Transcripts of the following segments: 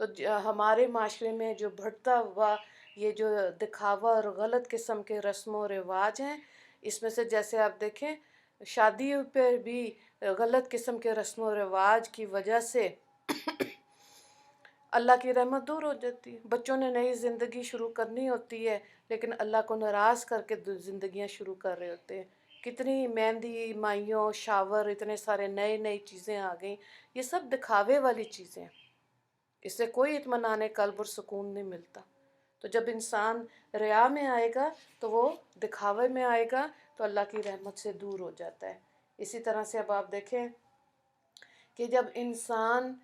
تو ہمارے معاشرے میں جو بڑھتا ہوا یہ جو دکھاوا اور غلط قسم کے رسم و رواج ہیں، اس میں سے جیسے آپ دیکھیں شادی پہ بھی غلط قسم کے رسم و رواج کی وجہ سے اللہ کی رحمت دور ہو جاتی ہے۔ بچوں نے نئی زندگی شروع کرنی ہوتی ہے لیکن اللہ کو ناراض کر کے زندگیاں شروع کر رہے ہوتے ہیں۔ کتنی مہندی مائیوں شاور اتنے سارے نئی چیزیں آ گئیں، یہ سب دکھاوے والی چیزیں ہیں، اس سے کوئی اطمینان قلب اور سکون نہیں ملتا۔ تو جب انسان ریا میں آئے گا تو وہ دکھاوے میں آئے گا تو اللہ کی رحمت سے دور ہو جاتا ہے۔ اسی طرح سے اب آپ دیکھیں کہ جب انسان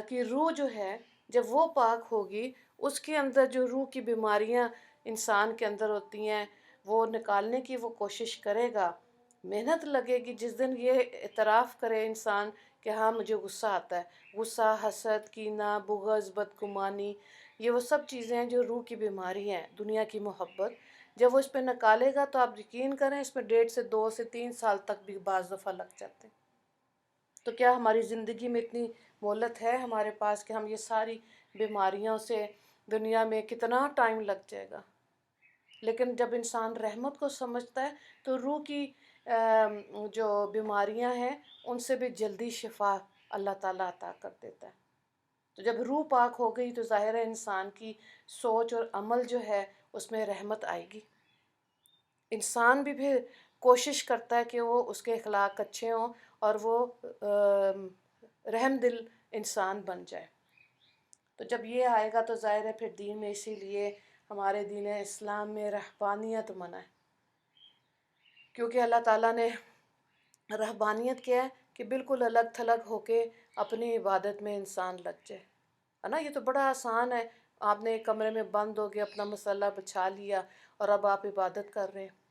کی روح جو ہے جب وہ پاک ہوگی، اس کے اندر جو روح کی بیماریاں انسان کے اندر ہوتی ہیں وہ نکالنے کی وہ کوشش کرے گا، محنت لگے گی۔ جس دن یہ اعتراف کرے انسان کہ ہاں مجھے غصہ آتا ہے، غصہ، حسد، کینہ، بغض، بدگمانی، یہ وہ سب چیزیں ہیں جو روح کی بیماری ہیں، دنیا کی محبت، جب وہ اس پہ نکالے گا تو آپ یقین کریں اس میں 1.5 سے 2 سے 3 سال تک بھی بعض دفعہ لگ جاتے ہیں۔ تو کیا ہماری زندگی میں اتنی مہلت ہے ہمارے پاس کہ ہم یہ ساری بیماریوں سے دنیا میں کتنا ٹائم لگ جائے گا؟ لیکن جب انسان رحمت کو سمجھتا ہے تو روح کی جو بیماریاں ہیں ان سے بھی جلدی شفا اللہ تعالیٰ عطا کر دیتا ہے۔ تو جب روح پاک ہو گئی تو ظاہر ہے انسان کی سوچ اور عمل جو ہے اس میں رحمت آئے گی۔ انسان بھی پھر کوشش کرتا ہے کہ وہ اس کے اخلاق اچھے ہوں اور وہ رحم دل انسان بن جائے۔ تو جب یہ آئے گا تو ظاہر ہے پھر دین میں، اسی لیے ہمارے دین اسلام میں رہبانیت منع ہے، کیونکہ اللہ تعالیٰ نے رہبانیت کیا ہے کہ بالکل الگ تھلگ ہو کے اپنی عبادت میں انسان لگ جائے، ہے نا؟ یہ تو بڑا آسان ہے، آپ نے ایک کمرے میں بند ہو کے اپنا مسلح بچھا لیا اور اب آپ عبادت کر رہے ہیں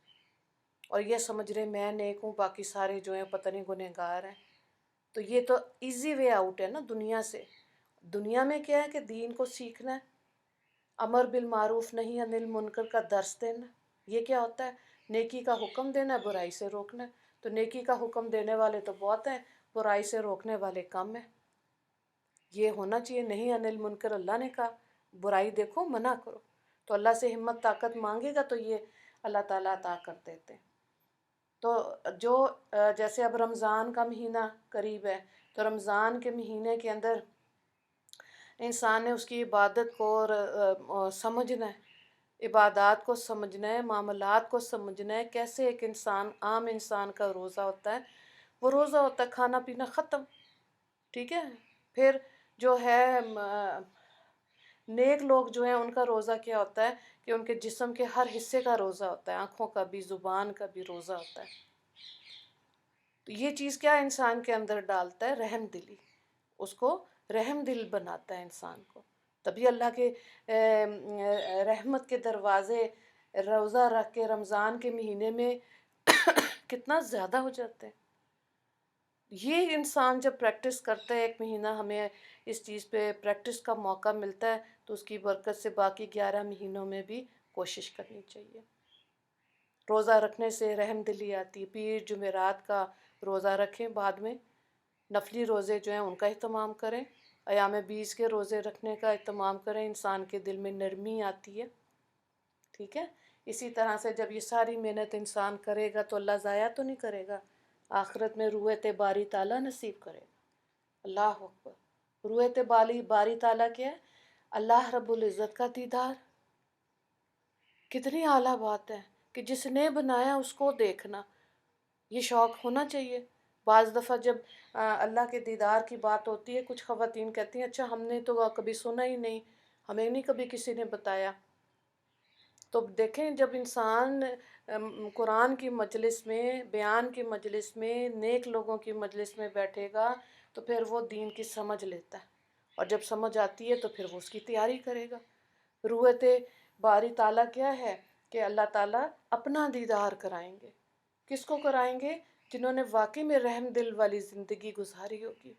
اور یہ سمجھ رہے میں نیک ہوں باقی سارے جو ہیں پتہ نہیں گنہگار ہیں۔ تو یہ تو ایزی وے آؤٹ ہے نا دنیا سے۔ دنیا میں کیا ہے کہ دین کو سیکھنا ہے، امر بالمعروف نہی عن المنکر کا درس دینا۔ یہ کیا ہوتا ہے؟ نیکی کا حکم دینا، برائی سے روکنا ہے۔ تو نیکی کا حکم دینے والے تو بہت ہیں، برائی سے روکنے والے کم ہیں۔ یہ ہونا چاہیے، نہیں عن المنکر اللہ نے کہا، برائی دیکھو منع کرو۔ تو اللہ سے ہمت طاقت مانگے گا تو یہ اللہ تعالیٰ عطا کر دیتے ہیں۔ تو جو جیسے اب رمضان کا مہینہ قریب ہے تو رمضان کے مہینے کے اندر انسان نے اس کی عبادت کو سمجھنا ہے، عبادات کو سمجھنا ہے، معاملات کو سمجھنا ہے۔ کیسے ایک انسان، عام انسان کا روزہ ہوتا ہے، وہ روزہ ہوتا ہے کھانا پینا ختم، ٹھیک ہے؟ پھر جو ہے نیک لوگ جو ہیں ان کا روزہ کیا ہوتا ہے کہ ان کے جسم کے ہر حصے کا روزہ ہوتا ہے، آنکھوں کا بھی، زبان کا بھی روزہ ہوتا ہے۔ تو یہ چیز کیا انسان کے اندر ڈالتا ہے؟ رحم دلی، اس کو رحم دل بناتا ہے انسان کو۔ تبھی اللہ کے رحمت کے دروازے روزہ رکھ کے رمضان کے مہینے میں کتنا زیادہ ہو جاتے ہیں۔ یہ انسان جب پریکٹس کرتا ہے، ایک مہینہ ہمیں اس چیز پہ پریکٹس کا موقع ملتا ہے تو اس کی برکت سے باقی 11 مہینوں میں بھی کوشش کرنی چاہیے۔ روزہ رکھنے سے رحم دلی آتی ہے۔ پیر جمعرات کا روزہ رکھیں، بعد میں نفلی روزے جو ہیں ان کا اہتمام کریں، ایام 20 کے روزے رکھنے کا اہتمام کریں، انسان کے دل میں نرمی آتی ہے، ٹھیک ہے؟ اسی طرح سے جب یہ ساری محنت انسان کرے گا تو اللہ ضائع تو نہیں کرے گا، آخرت میں رویت باری تعالیٰ نصیب کرے گا۔ اللہ اکبر! رویت باری تعالیٰ کیا ہے؟ اللہ رب العزت کا دیدار۔ کتنی اعلیٰ بات ہے کہ جس نے بنایا اس کو دیکھنا، یہ شوق ہونا چاہیے۔ بعض دفعہ جب اللہ کے دیدار کی بات ہوتی ہے، کچھ خواتین کہتی ہیں اچھا ہم نے تو کبھی سنا ہی نہیں، ہمیں نہیں کبھی کسی نے بتایا۔ تو دیکھیں جب انسان قرآن کی مجلس میں، بیان کی مجلس میں، نیک لوگوں کی مجلس میں بیٹھے گا تو پھر وہ دین کی سمجھ لیتا ہے، اور جب سمجھ آتی ہے تو پھر وہ اس کی تیاری کرے گا۔ رویت باری تعالیٰ کیا ہے کہ اللہ تعالیٰ اپنا دیدار کرائیں گے۔ کس کو کرائیں گے؟ جنہوں نے واقعی میں رحم دل والی زندگی گزاری ہوگی۔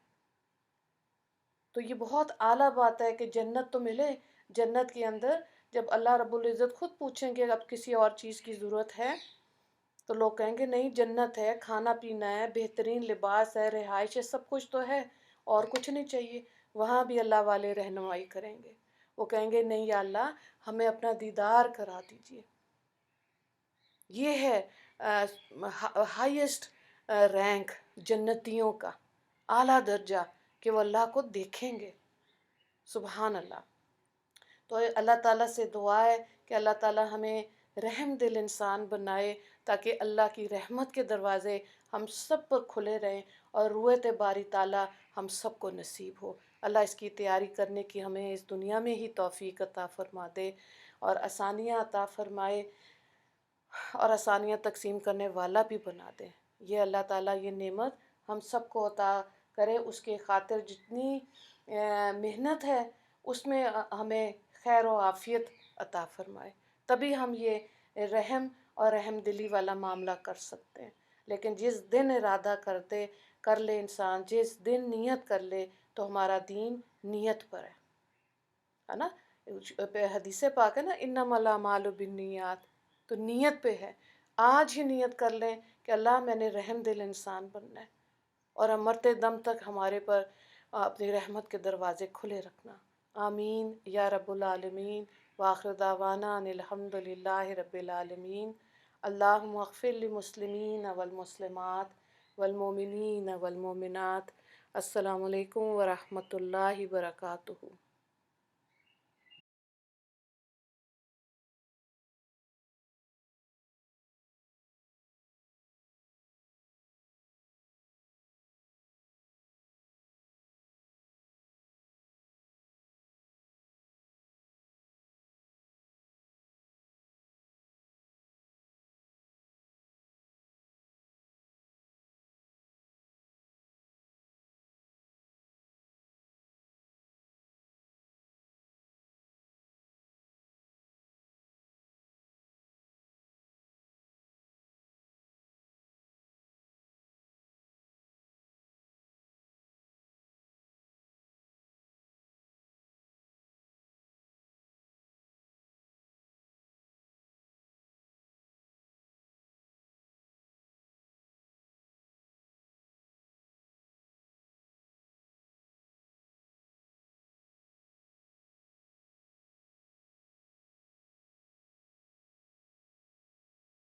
تو یہ بہت اعلیٰ بات ہے کہ جنت تو ملے، جنت کے اندر جب اللہ رب العزت خود پوچھیں گے اب کسی اور چیز کی ضرورت ہے تو لوگ کہیں گے نہیں، جنت ہے، کھانا پینا ہے، بہترین لباس ہے، رہائش ہے، سب کچھ تو ہے، اور کچھ نہیں چاہیے۔ وہاں بھی اللہ والے رہنمائی کریں گے، وہ کہیں گے نہیں یا اللہ ہمیں اپنا دیدار کرا دیجیے۔ یہ ہے ہائیسٹ رینک جنتیوں کا، اعلیٰ درجہ کہ وہ اللہ کو دیکھیں گے۔ سبحان اللہ۔ تو اللہ تعالیٰ سے دعا ہے کہ اللہ تعالیٰ ہمیں رحم دل انسان بنائے، تاکہ اللہ کی رحمت کے دروازے ہم سب پر کھلے رہیں اور رویت باری تعالیٰ ہم سب کو نصیب ہو۔ اللہ اس کی تیاری کرنے کی ہمیں اس دنیا میں ہی توفیق عطا فرما دے اور آسانیاں عطا فرمائے، اور آسانیاں تقسیم کرنے والا بھی بنا دے۔ یہ اللہ تعالیٰ یہ نعمت ہم سب کو عطا کرے، اس کے خاطر جتنی محنت ہے اس میں ہمیں خیر و عافیت عطا فرمائے، تبھی ہم یہ رحم اور رحم دلی والا معاملہ کر سکتے ہیں۔ لیکن جس دن ارادہ کر لے انسان، جس دن نیت کر لے، تو ہمارا دین نیت پر ہے نا۔ حدیث پاک ہے نا، انما الاعمال بالنیات، تو نیت پہ ہے۔ آج ہی نیت کر لیں کہ اللہ میں نے رحم دل انسان بننا ہے، اور ہم مرتے دم تک ہمارے پر اپنی رحمت کے دروازے کھلے رکھنا۔ آمین یا رب العالمین۔ وآخر دعوانا ان الحمد للہ رب العالمین۔ اللہم اغفر للمسلمین والمسلمات والمؤمنین والمؤمنات۔ السلام علیکم ورحمۃ اللہ وبرکاتہ۔